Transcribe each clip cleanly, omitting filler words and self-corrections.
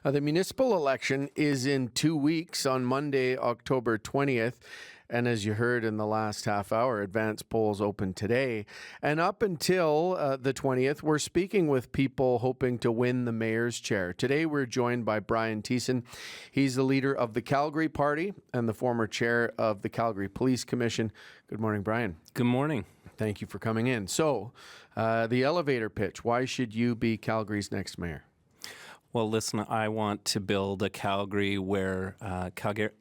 The municipal election is in 2 weeks on Monday, October 20th. And as you heard in the last half hour, advance polls open today. And up until the 20th, we're speaking with people hoping to win the mayor's chair. Today, we're joined by Brian Thiessen. He's the leader of the Calgary Party and the former chair of the Calgary Police Commission. Good morning, Brian. Good morning. Thank you for coming in. So, the elevator pitch. Why should you be Calgary's next mayor? Well, listen, I want to build a Calgary where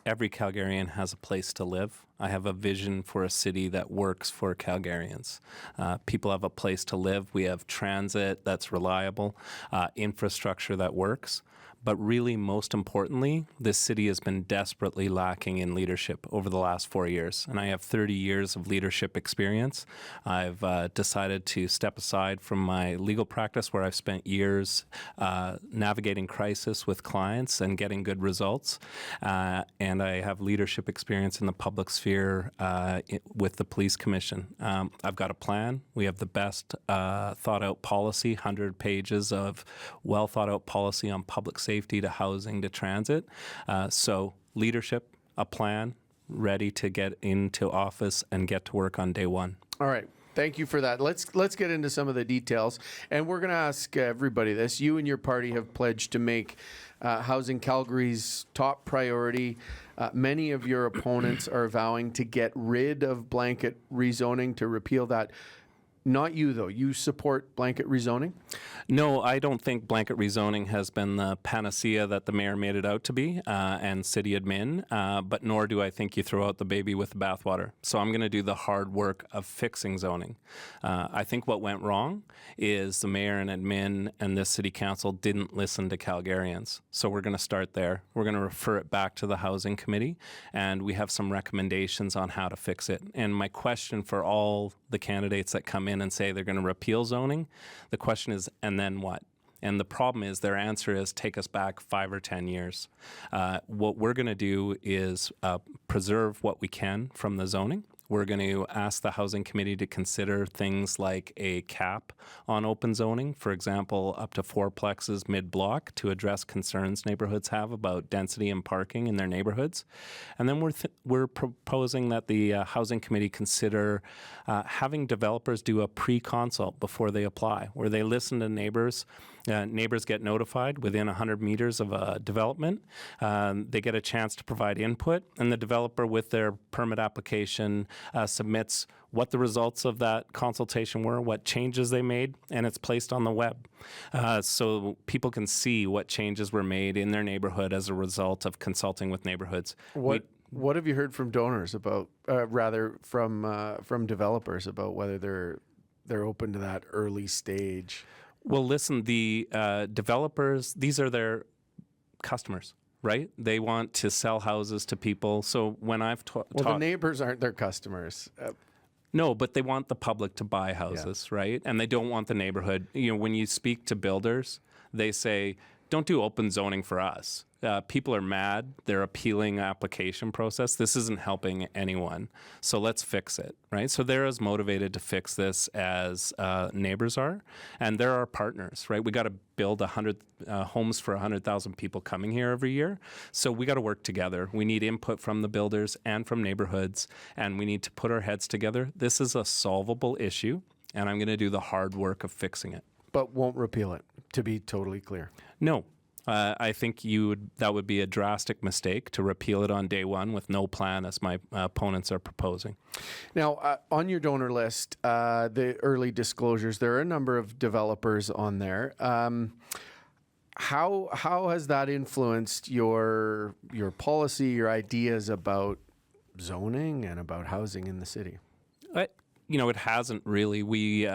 every Calgarian has a place to live. I have a vision for a city that works for Calgarians. People have a place to live. We have transit that's reliable, infrastructure that works. But really, most importantly, this city has been desperately lacking in leadership over the last 4 years. And I have 30 years of leadership experience. I've decided to step aside from my legal practice where I've spent years navigating crisis with clients and getting good results. And I have leadership experience in the public sphere with the police commission. I've got a plan. We have the best thought out policy, 100 pages of well thought out policy on public safety to housing to transit. So leadership, a plan, ready to get into office and get to work on day one. All right. Thank you for that. Let's get into some of the details. And we're going to ask everybody this. You and your party have pledged to make housing Calgary's top priority. Many of your opponents are vowing to get rid of blanket rezoning, to repeal that. Not you, though. You support blanket rezoning? No, I don't think blanket rezoning has been the panacea that the mayor made it out to be and city admin, but nor do I think you throw out the baby with the bathwater. So I'm going to do the hard work of fixing zoning. I think what went wrong is the mayor and admin and this city council didn't listen to Calgarians. So we're going to start there. We're going to refer it back to the housing committee, and we have some recommendations on how to fix it. And my question for all the candidates that come in and say they're going to repeal zoning, the question is, and then what? And the problem is their answer is take us back 5 or 10 years. What we're going to do is preserve what we can from the zoning. We're going to ask the Housing Committee to consider things like a cap on open zoning, for example, up to 4plexes mid-block to address concerns neighborhoods have about density and parking in their neighborhoods. And then we're proposing that the Housing Committee consider having developers do a pre-consult before they apply, where they listen to neighbors. Neighbors get notified within 100 meters of a development. They get a chance to provide input, and the developer with their permit application submits what the results of that consultation were, what changes they made, and it's placed on the web. So people can see what changes were made in their neighborhood as a result of consulting with neighborhoods. What have you heard from donors about, from developers about whether they're open to that early stage? Well, listen, the developers, these are their customers, right? They want to sell houses to people. So when I've the neighbors aren't their customers. No, but they want the public to buy houses, right? And they don't want the neighborhood. You know, when you speak to builders, they say, don't do open zoning for us. People are mad. They're appealing application process. This isn't helping anyone. So let's fix it, right? So they're as motivated to fix this as neighbors are. And they're our partners, right? We got to build 100 homes for 100,000 people coming here every year. So we got to work together. We need input from the builders and from neighborhoods, and we need to put our heads together. This is a solvable issue, and I'm going to do the hard work of fixing it. But won't repeal it, to be totally clear. No. I think that would be a drastic mistake to repeal it on day one with no plan, as my opponents are proposing. Now, on your donor list, the early disclosures, there are a number of developers on there. How has that influenced your policy, your ideas about zoning and about housing in the city? It hasn't really. We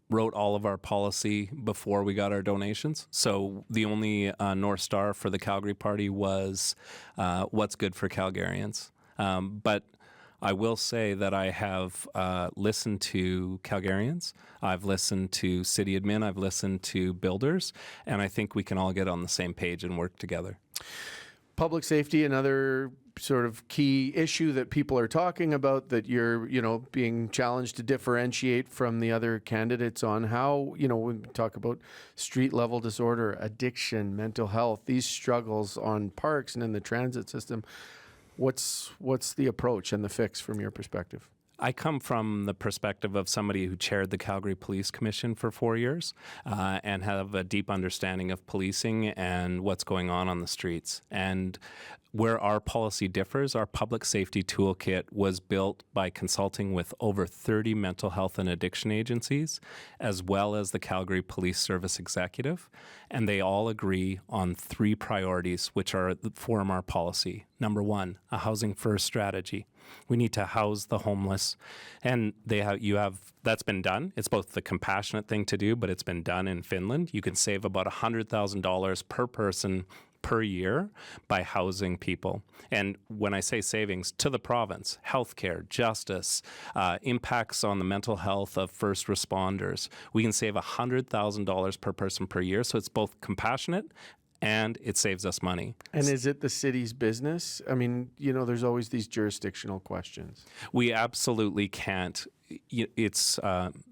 wrote all of our policy before we got our donations. So the only North Star for the Calgary Party was what's good for Calgarians. But I will say that I have listened to Calgarians. I've listened to city admin. I've listened to builders. And I think we can all get on the same page and work together. public safety, another sort of key issue that people are talking about that you're, being challenged to differentiate from the other candidates on. How, when we talk about street level disorder, addiction, mental health, these struggles on parks and in the transit system, what's the approach and the fix from your perspective? I come from the perspective of somebody who chaired the Calgary Police Commission for 4 years and have a deep understanding of policing and what's going on the streets. And where our policy differs, our public safety toolkit was built by consulting with over 30 mental health and addiction agencies, as well as the Calgary Police Service Executive. And they all agree on 3 priorities, which form our policy. Number 1, a housing first strategy. We need to house the homeless, and that's been done. It's both the compassionate thing to do, but it's been done in Finland. You can save about $100,000 per person per year by housing people. And when I say savings, to the province, healthcare, justice, impacts on the mental health of first responders, we can save $100,000 per person per year. So it's both compassionate and it saves us money. And is it the city's business? I mean, there's always these jurisdictional questions. We absolutely can't. It's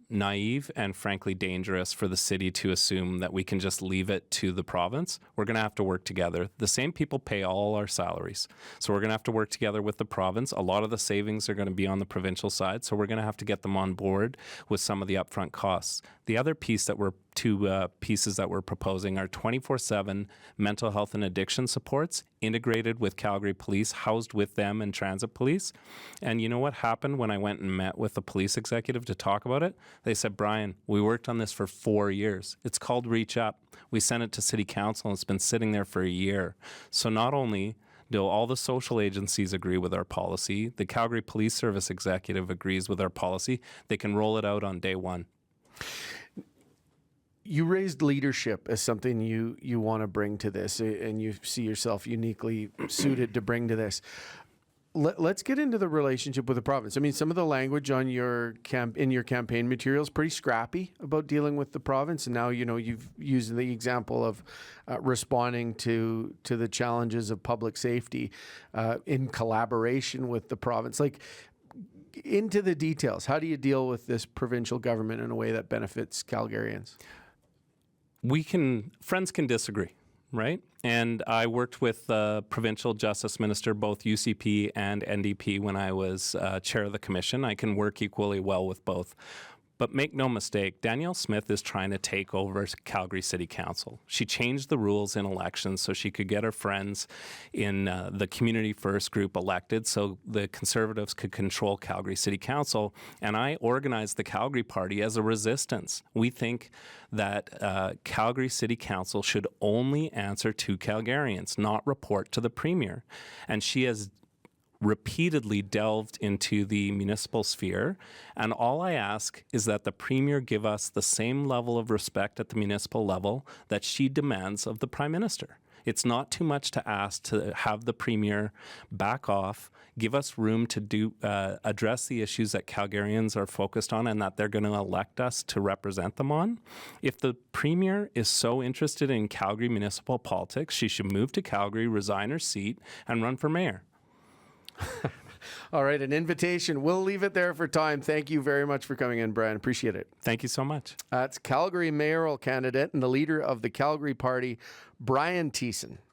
naive and frankly dangerous for the city to assume that we can just leave it to the province. We're going to have to work together. The same people pay all our salaries. So we're going to have to work together with the province. A lot of the savings are going to be on the provincial side. So we're going to have to get them on board with some of the upfront costs. The other piece that two pieces that we're proposing are 24/7 mental health and addiction supports integrated with Calgary Police, housed with them and Transit Police. And you know what happened when I went and met with the police executive to talk about it? They said, Brian, we worked on this for 4 years. It's called Reach Up. We sent it to City Council, and it's been sitting there for a year. So not only do all the social agencies agree with our policy, the Calgary Police Service Executive agrees with our policy, they can roll it out on day one. You raised leadership as something you want to bring to this, and you see yourself uniquely suited to bring to this. Let's get into the relationship with the province. I mean, some of the language on in your campaign materials pretty scrappy about dealing with the province, and now you've used the example of responding to the challenges of public safety in collaboration with the province. Like, into the details, how do you deal with this provincial government in a way that benefits Calgarians? Friends can disagree, right? And I worked with the provincial justice minister, both UCP and NDP, when I was chair of the commission. I can work equally well with both. But make no mistake, Danielle Smith is trying to take over Calgary City Council. She changed the rules in elections so she could get her friends in the Community First group elected so the Conservatives could control Calgary City Council. And I organized the Calgary Party as a resistance. We think that Calgary City Council should only answer to Calgarians, not report to the Premier. And she has repeatedly delved into the municipal sphere, and all I ask is that the Premier give us the same level of respect at the municipal level that she demands of the Prime Minister. It's not too much to ask to have the Premier back off, give us room to address the issues that Calgarians are focused on and that they're going to elect us to represent them on. If the Premier is so interested in Calgary municipal politics, she should move to Calgary, resign her seat, and run for mayor. All right, an invitation. We'll leave it there for time. Thank you very much for coming in, Brian. Appreciate it. Thank you so much. That's Calgary mayoral candidate and the leader of the Calgary Party, Brian Thiessen.